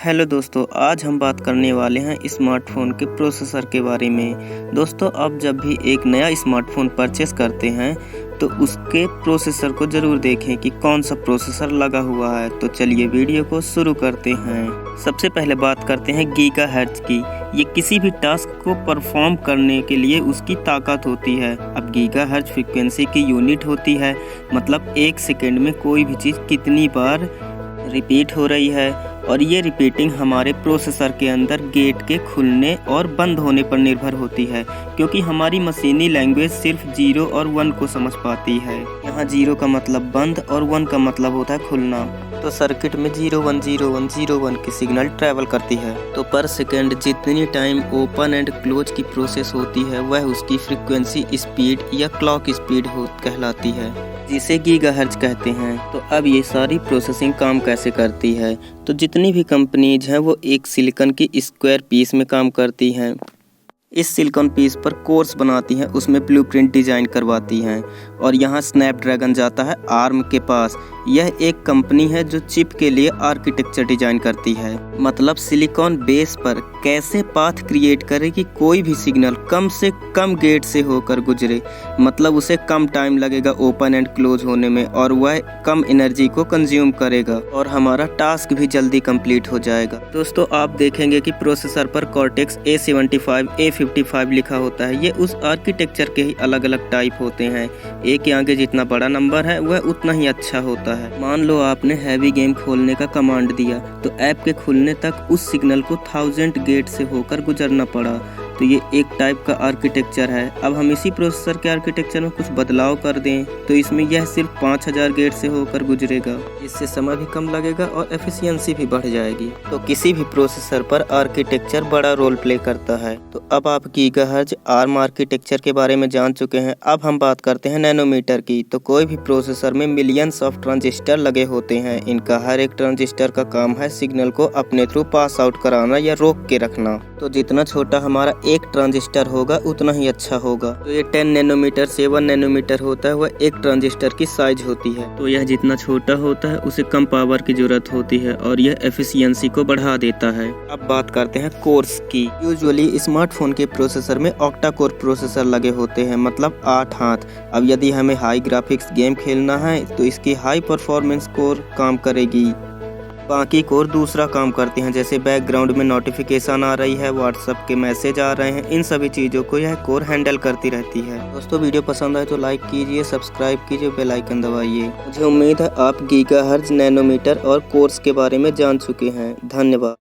Hello दोस्तों, आज हम बात करने वाले हैं स्मार्टफ़ोन के प्रोसेसर के बारे में। दोस्तों, आप जब भी एक नया स्मार्टफ़ोन परचेस करते हैं तो उसके प्रोसेसर को ज़रूर देखें कि कौन सा प्रोसेसर लगा हुआ है। तो चलिए वीडियो को शुरू करते हैं। सबसे पहले बात करते हैं गीगाहर्ट्ज़ की। ये किसी भी टास्क को परफॉर्म करने के लिए उसकी ताकत होती है। अब गीगाहर्ट्ज़ फ्रीक्वेंसी की यूनिट होती है, मतलब एक सेकेंड में कोई भी चीज़ कितनी बार रिपीट हो रही है, और ये रिपीटिंग हमारे प्रोसेसर के अंदर गेट के खुलने और बंद होने पर निर्भर होती है, क्योंकि हमारी मशीनी लैंग्वेज सिर्फ 0 और 1 को समझ पाती है। यहाँ 0 का मतलब बंद और 1 का मतलब होता है खुलना। तो सर्किट में 010101 की सिग्नल ट्रैवल करती है। तो पर सेकेंड जितनी टाइम ओपन एंड क्लोज की प्रोसेस होती है वह उसकी फ्रीक्वेंसी स्पीड या क्लॉक स्पीड कहलाती है, जिसे गीगाहर्ट्ज़ कहते हैं। तो अब ये सारी प्रोसेसिंग काम कैसे करती है? तो जितनी भी कंपनीज हैं वो एक सिलिकॉन की स्क्वायर पीस में काम करती हैं। इस सिलिकॉन पीस पर कोर्स बनाती हैं, उसमें ब्लूप्रिंट डिज़ाइन करवाती हैं, और यहाँ स्नैपड्रैगन जाता है आर्म के पास। यह एक कंपनी है जो चिप के लिए आर्किटेक्चर डिज़ाइन करती है, मतलब सिलिकॉन बेस पर कैसे पाथ क्रिएट करे कि कोई भी सिग्नल कम से कम गेट से होकर गुजरे, मतलब उसे कम टाइम लगेगा ओपन एंड क्लोज होने में, और वह कम एनर्जी को कंज्यूम करेगा, और हमारा टास्क भी जल्दी कंप्लीट हो जाएगा। दोस्तों, आप देखेंगे कि प्रोसेसर पर कॉर्टेक्स A75, A55 लिखा होता है। ये उस आर्किटेक्चर के ही अलग अलग टाइप होते हैं। एक के आगे जितना बड़ा नंबर है वह उतना ही अच्छा होता है। मान लो आपने हैवी गेम खोलने का कमांड दिया, तो ऐप के खुलने तक उस सिग्नल को 1000 गेट से होकर गुजरना पड़ा। तो ये एक टाइप का आर्किटेक्चर है। अब हम इसी प्रोसेसर के आर्किटेक्चर में कुछ बदलाव कर दें तो इसमें यह सिर्फ 5000 गेट से होकर गुजरेगा। इससे समय भी कम लगेगा और एफिशिएंसी भी बढ़ जाएगी। तो किसी भी प्रोसेसर पर आर्किटेक्चर बड़ा रोल प्ले करता है। तो अब आप गीगाहर्ट्ज़ आर्म आर्किटेक्चर के बारे में जान चुके हैं। अब हम बात करते हैं नैनोमीटर की। तो कोई भी प्रोसेसर में मिलियंस ऑफ ट्रांजिस्टर लगे होते हैं। इनका हर एक ट्रांजिस्टर का काम है सिग्नल को अपने थ्रू पास आउट कराना या रोक के रखना। तो जितना छोटा हमारा एक ट्रांजिस्टर होगा उतना ही अच्छा होगा। तो ये 10 नैनोमीटर से 1 नैनोमीटर होता है, वह एक ट्रांजिस्टर की साइज होती है। तो यह जितना छोटा होता है उसे कम पावर की जरूरत होती है, और यह एफिशिएंसी को बढ़ा देता है। अब बात करते हैं कोर्स की। यूजुअली स्मार्टफोन के प्रोसेसर में ऑक्टा कोर प्रोसेसर लगे होते हैं, मतलब 8 हाथ। अब यदि हमें हाई ग्राफिक्स गेम खेलना है तो इसकी हाई परफॉर्मेंस कोर काम करेगी। बाकी कोर दूसरा काम करते हैं, जैसे बैकग्राउंड में नोटिफिकेशन आ रही है, व्हाट्सएप के मैसेज आ रहे हैं, इन सभी चीज़ों को यह कोर हैंडल करती रहती है। दोस्तों, वीडियो पसंद आए तो लाइक कीजिए, सब्सक्राइब कीजिए, बेल आइकन दबाइए। मुझे उम्मीद है आप गीगाहर्ट्ज़, नैनोमीटर और कोर्स के बारे में जान चुके हैं। धन्यवाद।